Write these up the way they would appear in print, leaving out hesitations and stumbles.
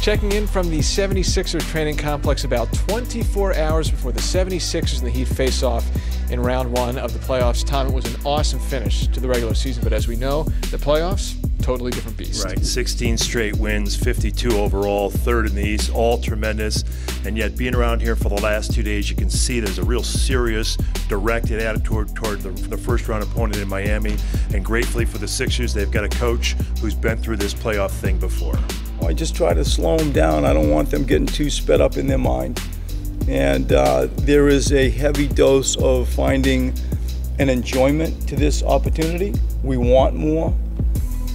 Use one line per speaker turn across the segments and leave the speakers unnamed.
Checking in from the 76ers training complex about 24 hours before the 76ers and the Heat face off in round one of the playoffs. Tom, it was an awesome finish to the regular season, but as we know, the playoffs, totally different beast.
Right, 16 straight wins, 52 overall, third in the East, all tremendous. And yet being around here for the last 2 days, you can see there's a real serious, directed attitude toward the first round opponent in Miami. And gratefully for the Sixers, they've got a coach who's been through this playoff thing before.
I just try to slow them down. I don't want them getting too sped up in their mind. And there is a heavy dose of finding an enjoyment to this opportunity. We want more.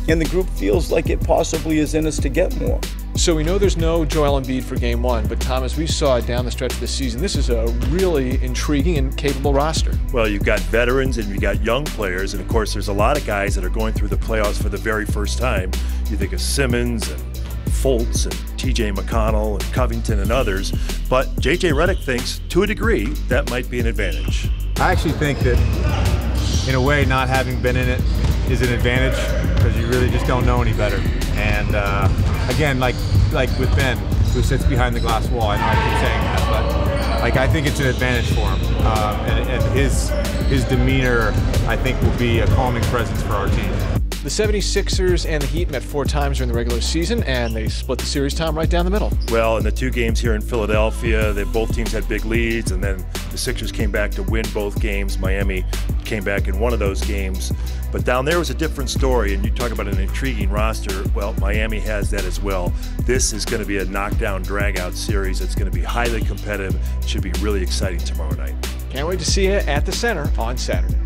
And the group feels like it possibly is in us to get more.
So we know there's no Joel Embiid for game one, but Tom, as we saw down the stretch of the season, this is a really intriguing and capable roster.
Well, you've got veterans and you've got young players, and of course there's a lot of guys that are going through the playoffs for the very first time. You think of Simmons and Fultz and TJ McConnell and Covington and others, but JJ Redick thinks, to a degree, that might be an advantage.
I actually think that, in a way, not having been in it is an advantage because you really just don't know any better. And again, like with Ben, who sits behind the glass wall, I know I keep saying that, but I think it's an advantage for him. And his demeanor, I think, will be a calming presence for our team.
The 76ers and the Heat met 4 times during the regular season, and they split the series, Tom, right down the middle.
Well, in the 2 games here in Philadelphia, both teams had big leads, and then the Sixers came back to win both games. Miami came back in one of those games. But down there was a different story, and you talk about an intriguing roster. Well, Miami has that as well. This is going to be a knockdown, drag-out series. It's going to be highly competitive. It should be really exciting tomorrow night.
Can't wait to see you at the Center on Saturday.